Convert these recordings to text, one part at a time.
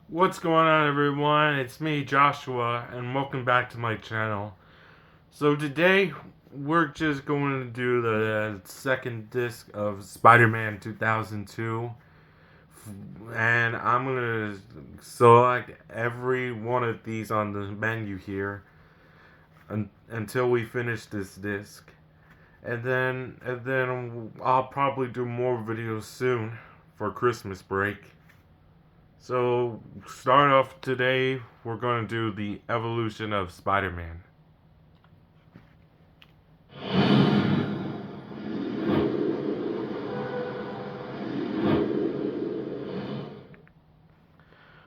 What's going on, everyone? It's me, Joshua, and welcome back to my channel. So today we're just going to do the second disc of Spider-Man 2002, and I'm gonna select every one of these on the menu here until we finish this disc, and then I'll probably do more videos soon for Christmas break. So, start off today, we're going to do the evolution of Spider Man.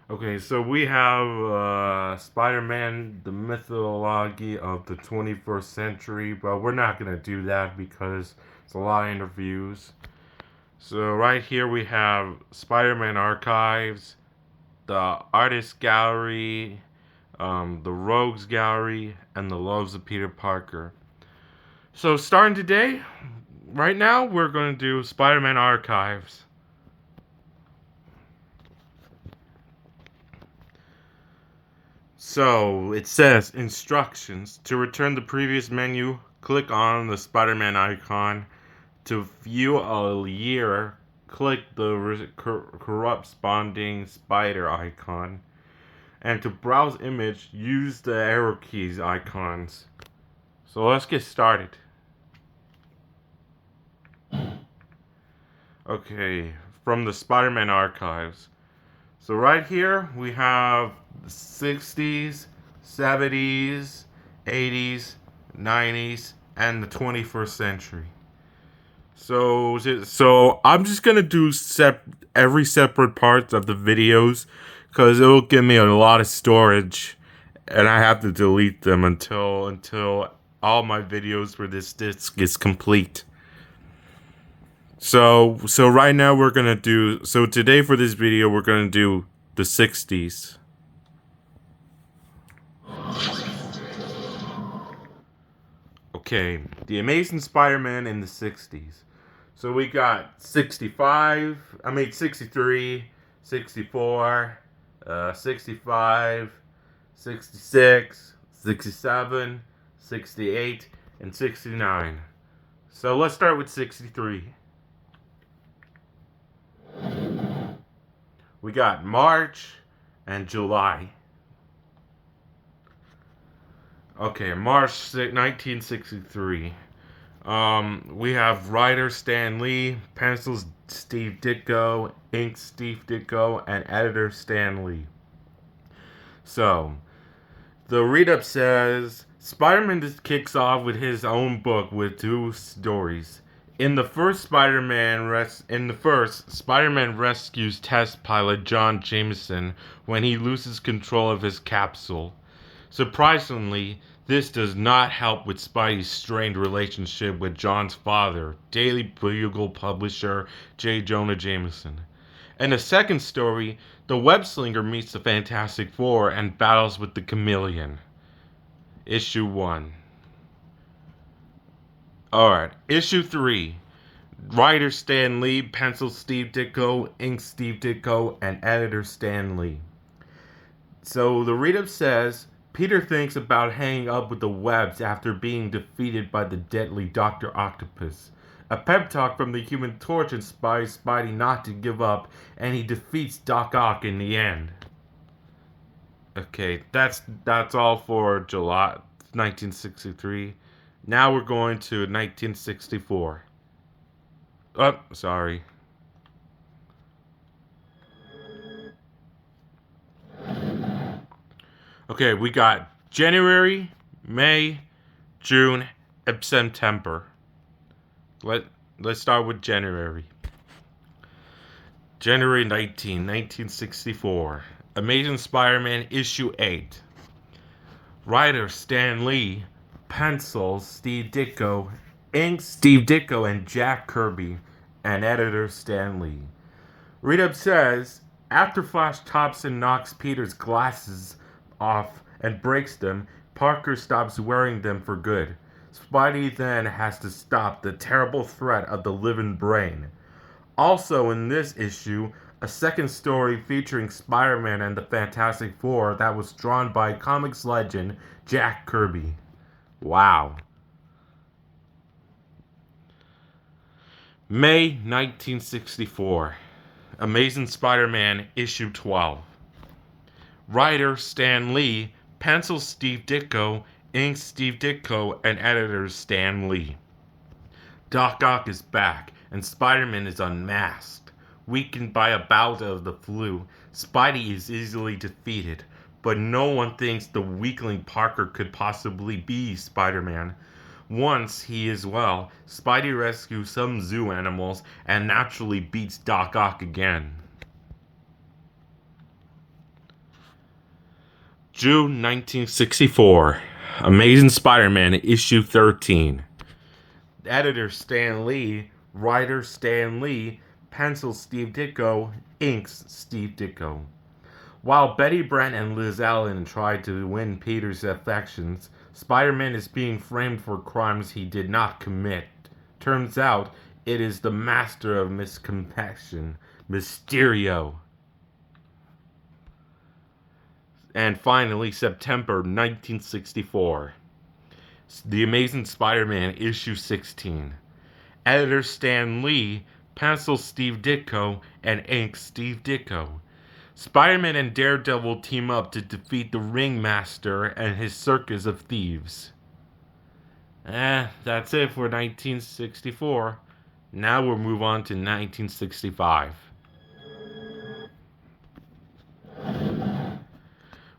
Okay, so we have Spider Man, the mythology of the 21st century, but we're not going to do that because it's a lot of interviews. So, right here we have Spider Man Archives, the Artist Gallery, the Rogues Gallery, and the Loves of Peter Parker. So, starting today, right now, we're going to do Spider Man Archives. So it says instructions. To return the previous menu, click on the Spider Man icon. To view a year, click the corresponding spider icon. And to browse image, use the arrow keys icons. So let's get started. Okay, from the Spider Man archives. So right here we have the 60s, 70s, 80s, 90s, and the 21st century. So I'm just gonna do every separate parts of the videos because it will give me a lot of storage, and I have to delete them until all my videos for this disc is complete. So right now we're gonna do so today for this video we're gonna do the 60s. Okay, the Amazing Spider-Man in the 60s. So we got 63, 64, 65, 66, 67, 68, and 69. So let's start with 63. We got March and July. Okay, March 1963. We have writer Stan Lee, pencils Steve Ditko, ink Steve Ditko, and editor Stan Lee. So, the read-up says Spider-Man just kicks off with his own book with two stories. In the first, Spider-Man rescues test pilot John Jameson when he loses control of his capsule. Surprisingly, this does not help with Spidey's strained relationship with John's father, Daily Bugle publisher J. Jonah Jameson. In the second story, the Web-Slinger meets the Fantastic Four and battles with the Chameleon. Issue 1. Alright, Issue 3. Writer Stan Lee, pencil Steve Ditko, ink Steve Ditko, and editor Stan Lee. So the read-up says Peter thinks about hanging up with the Webs after being defeated by the deadly Dr. Octopus. A pep talk from the Human Torch inspires Spidey not to give up, and he defeats Doc Ock in the end. Okay, that's all for July 1963. Now we're going to 1964. Oh, sorry. Okay, we got January, May, June, and September. Let's start with January. January 1964. Amazing Spider-Man issue 8. Writer Stan Lee, pencils Steve Ditko, ink Steve Ditko and Jack Kirby, and editor Stan Lee. Read-up says, after Flash Thompson knocks Peter's glasses off and breaks them, Parker stops wearing them for good. Spidey then has to stop the terrible threat of the living brain. Also in this issue, a second story featuring Spider-Man and the Fantastic Four that was drawn by comics legend Jack Kirby. Wow. May 1964. Amazing Spider-Man issue 12. Writer Stan Lee, pencil Steve Ditko, ink Steve Ditko, and editor Stan Lee. Doc Ock is back, and Spider-Man is unmasked. Weakened by a bout of the flu, Spidey is easily defeated, but no one thinks the weakling Parker could possibly be Spider-Man. Once he is well, Spidey rescues some zoo animals and naturally beats Doc Ock again. June 1964. Amazing Spider-Man issue 13. Editor Stan Lee, writer Stan Lee, pencil Steve Ditko, inks Steve Ditko. While Betty Brant and Liz Allen try to win Peter's affections, Spider-Man is being framed for crimes he did not commit. Turns out, it is the master of miscompassion, Mysterio. And finally, September 1964. The Amazing Spider-Man issue 16. Editor Stan Lee, pencil Steve Ditko, and ink Steve Ditko. Spider-Man and Daredevil team up to defeat the Ringmaster and his circus of thieves. That's it for 1964. Now we'll move on to 1965.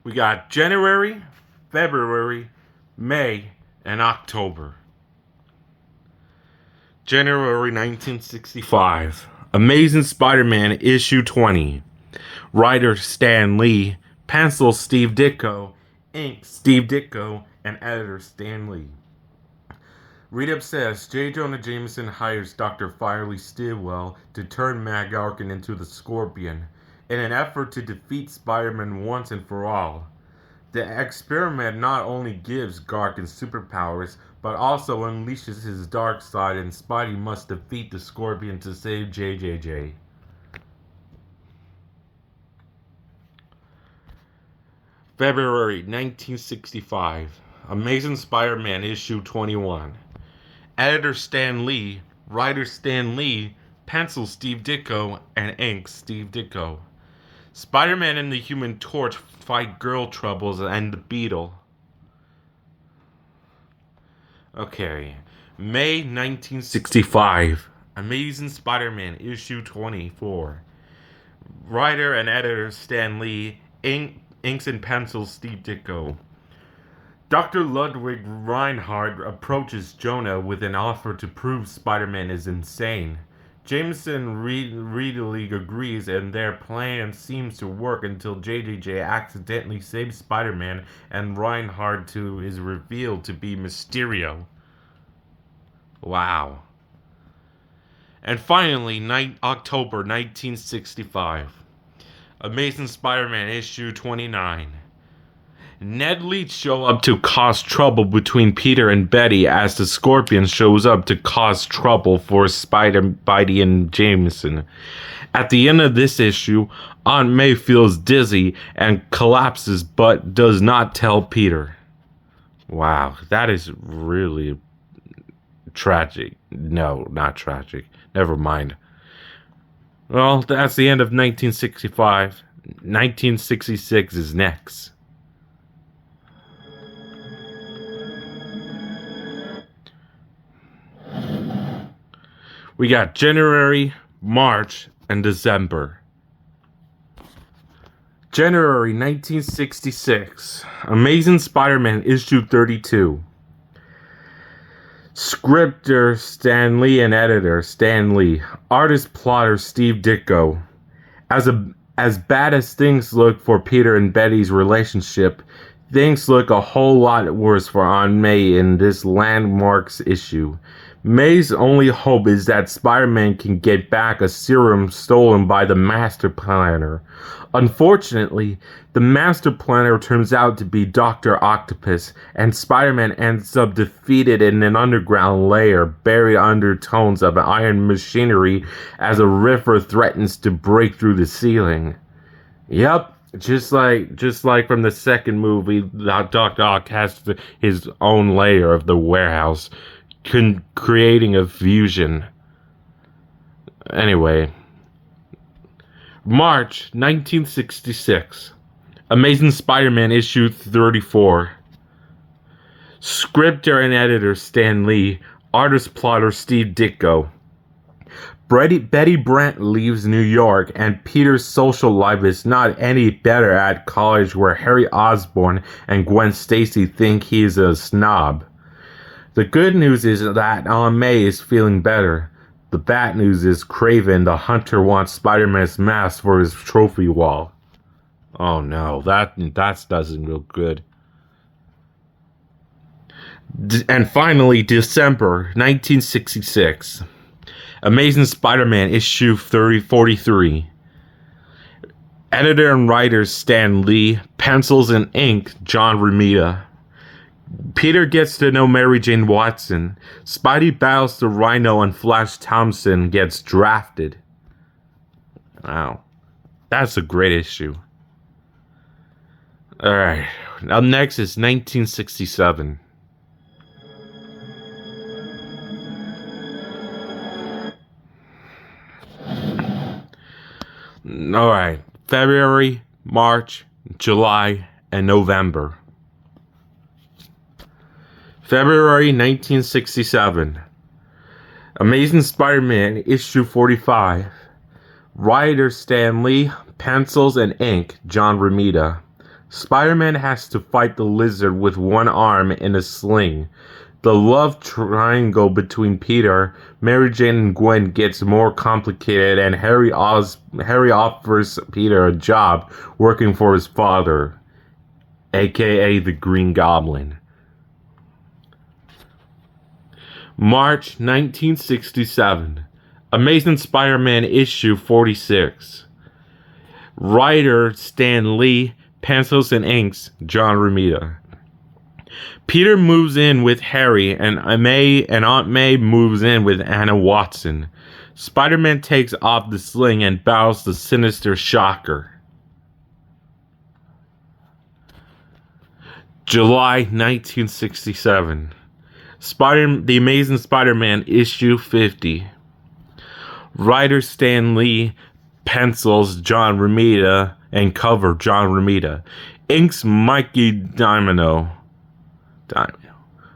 We got January, February, May, and October. January 1965. Amazing Spider-Man issue 20. Writer Stan Lee, pencil Steve Ditko, ink Steve Ditko, and editor Stan Lee. Read-up says J. Jonah Jameson hires Dr. Firely Stillwell to turn Mag Arkin into the Scorpion in an effort to defeat Spider-Man once and for all. The experiment not only gives Garkin superpowers, but also unleashes his dark side, and Spidey must defeat the Scorpion to save JJJ. February 1965. Amazing Spider-Man issue 21. Editor Stan Lee, writer Stan Lee, pencil Steve Ditko, and ink Steve Ditko. Spider-Man and the Human Torch fight girl troubles and the Beetle. Okay. May 1965. Amazing Spider-Man issue 24. Writer and editor Stan Lee, inks and pencils Steve Ditko. Dr. Ludwig Reinhardt approaches Jonah with an offer to prove Spider-Man is insane. Jameson readily agrees, and their plan seems to work until JJJ accidentally saves Spider-Man and Reinhardt is revealed to be Mysterio. Wow. And finally, October 1965. Amazing Spider-Man issue 29. Ned Leeds show up to cause trouble between Peter and Betty as the Scorpion shows up to cause trouble for Spidey and Jameson. At the end of this issue, Aunt May feels dizzy and collapses but does not tell Peter. Wow, that is really tragic. No, not tragic. Never mind. Well, that's the end of 1965. 1966 is next. We got January, March, and December. January 1966. Amazing Spider-Man issue 32. Scripter Stan Lee and editor Stan Lee. Artist plotter Steve Ditko. As bad as things look for Peter and Betty's relationship, things look a whole lot worse for Aunt May in this landmarks issue. May's only hope is that Spider-Man can get back a serum stolen by the Master Planner. Unfortunately, the Master Planner turns out to be Dr. Octopus, and Spider-Man ends up defeated in an underground lair buried under tones of iron machinery as a river threatens to break through the ceiling. Yep, just like from the second movie, Dr. Ock has his own layer of the warehouse, creating a fusion. Anyway, March 1966. Amazing Spider-Man issue 34. Scripter and editor Stan Lee, artist plotter Steve Ditko. Betty Brant leaves New York, and Peter's social life is not any better at college, where Harry Osborn and Gwen Stacy think he's a snob. The good news is that Aunt May is feeling better. The bad news is Kraven the Hunter wants Spider-Man's mask for his trophy wall. Oh no, that doesn't look good. And finally, December 1966. Amazing Spider-Man issue 43. Editor and writer Stan Lee, pencils and ink John Romita. Peter gets to know Mary Jane Watson. Spidey battles the Rhino, and Flash Thompson gets drafted. Wow. That's a great issue. Alright. Up next is 1967. Alright. February, March, July, and November. February 1967. Amazing Spider-Man issue 45. Writer Stan Lee, pencils and ink John Romita. Spider-Man has to fight the Lizard with one arm in a sling. The love triangle between Peter, Mary Jane, and Gwen gets more complicated, and Harry offers Peter a job working for his father, aka the Green Goblin. March 1967. Amazing Spider-Man issue 46. Writer Stan Lee, pencils and inks John Romita. Peter moves in with Harry, and Aunt May moves in with Anna Watson. Spider-Man takes off the sling and battles the sinister Shocker. July 1967. The Amazing Spider-Man issue 50. Writer Stan Lee, pencils John Romita, and cover John Romita. Inks Mikey Dimano.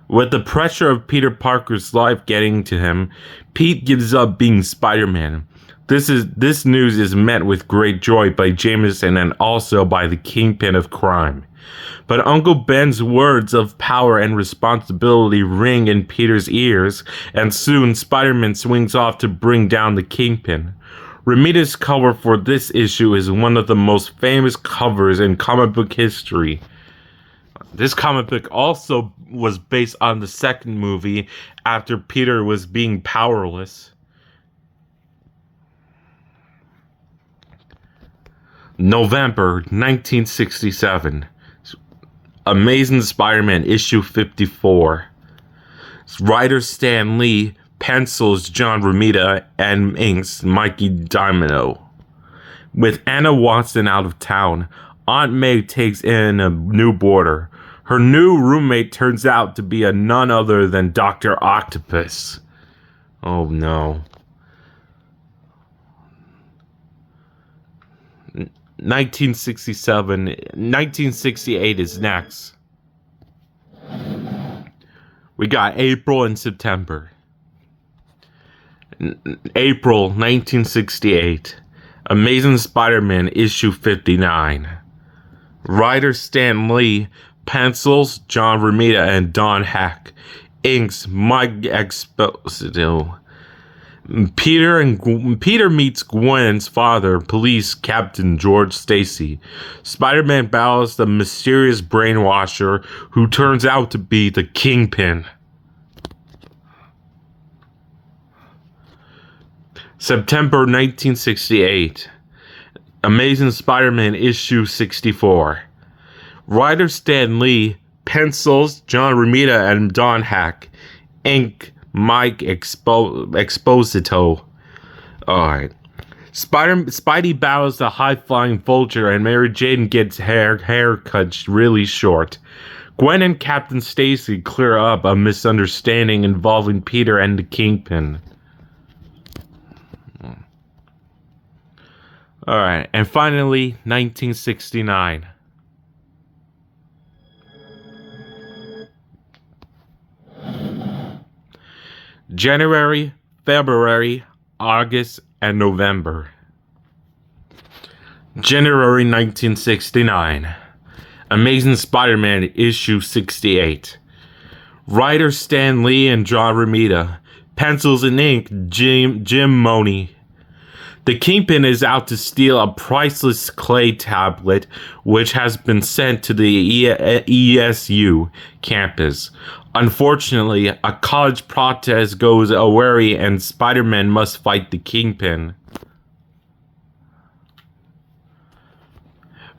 With the pressure of Peter Parker's life getting to him, Pete gives up being Spider-Man. This news is met with great joy by Jameson and also by the Kingpin of crime. But Uncle Ben's words of power and responsibility ring in Peter's ears, and soon Spider-Man swings off to bring down the Kingpin. Romita's cover for this issue is one of the most famous covers in comic book history. This comic book also was based on the second movie after Peter was being powerless. November 1967. Amazing Spider-Man issue 54. Writer Stan Lee, pencils John Romita, and inks Mikey Dimano. With Anna Watson out of town, Aunt May takes in a new boarder. Her new roommate turns out to be none other than Dr. Octopus. Oh no. 1968 is next. We got April and September. April 1968. Amazing Spider-Man issue 59. Writer Stan Lee, pencils John Romita and Don Heck, inks Mike Exposito. Peter meets Gwen's father, police captain George Stacy. Spider-Man battles the mysterious brainwasher who turns out to be the Kingpin. September 1968. Amazing Spider-Man issue 64. Writer Stan Lee, pencils John Romita and Don Hack, ink Mike Exposito. Alright. Spidey battles the high-flying Vulture and Mary Jane gets hair cut really short. Gwen and Captain Stacy clear up a misunderstanding involving Peter and the Kingpin. Alright, and finally, 1969. January, February, August, and November. January 1969. Amazing Spider-Man issue 68. Writer Stan Lee and John Romita. Pencils and ink Jim Mooney. The Kingpin is out to steal a priceless clay tablet which has been sent to the ESU campus. Unfortunately, a college protest goes awry and Spider-Man must fight the Kingpin.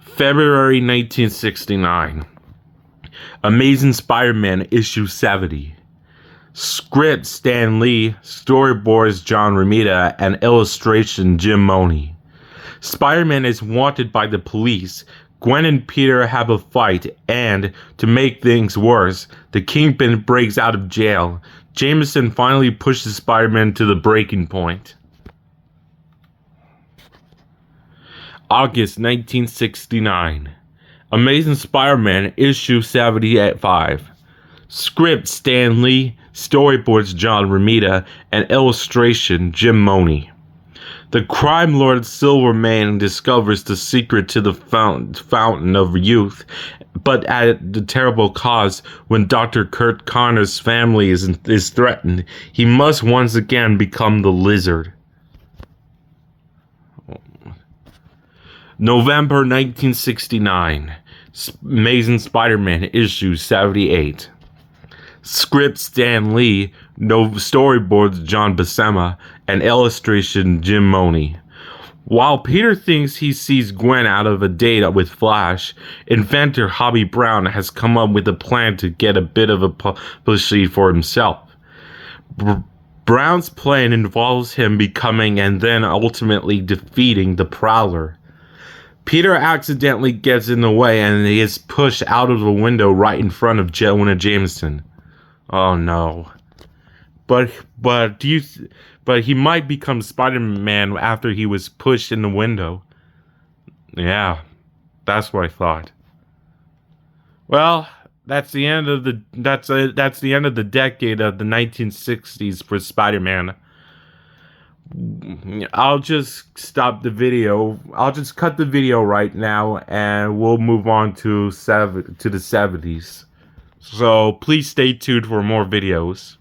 February 1969. Amazing Spider-Man issue 70. Script Stan Lee, storyboards John Romita, and illustration Jim Mooney. Spider-Man is wanted by the police. Gwen and Peter have a fight, and, to make things worse, the Kingpin breaks out of jail. Jameson finally pushes Spider-Man to the breaking point. August 1969. Amazing Spider-Man issue 75. Script Stan Lee, storyboards John Romita, and illustration Jim Mooney. The crime lord Silverman discovers the secret to the fountain of youth, but at the terrible cost. When Dr. Kurt Connor's family is threatened, he must once again become the Lizard. November 1969. Amazing Spider-Man issue 78. Script Stan Lee, storyboards John Buscema, and illustration Jim Mooney. While Peter thinks he sees Gwen out of a date with Flash, inventor Hobby Brown has come up with a plan to get a bit of a publicity for himself. Brown's plan involves him becoming and then ultimately defeating the Prowler. Peter accidentally gets in the way and he is pushed out of the window right in front of Jonah Jameson. Oh no. But he might become Spider-Man after he was pushed in the window. Yeah, that's what I thought. Well, that's the end of the decade of the 1960s for Spider-Man. I'll just stop the video. I'll just cut the video right now and we'll move on to the 70s. So please stay tuned for more videos.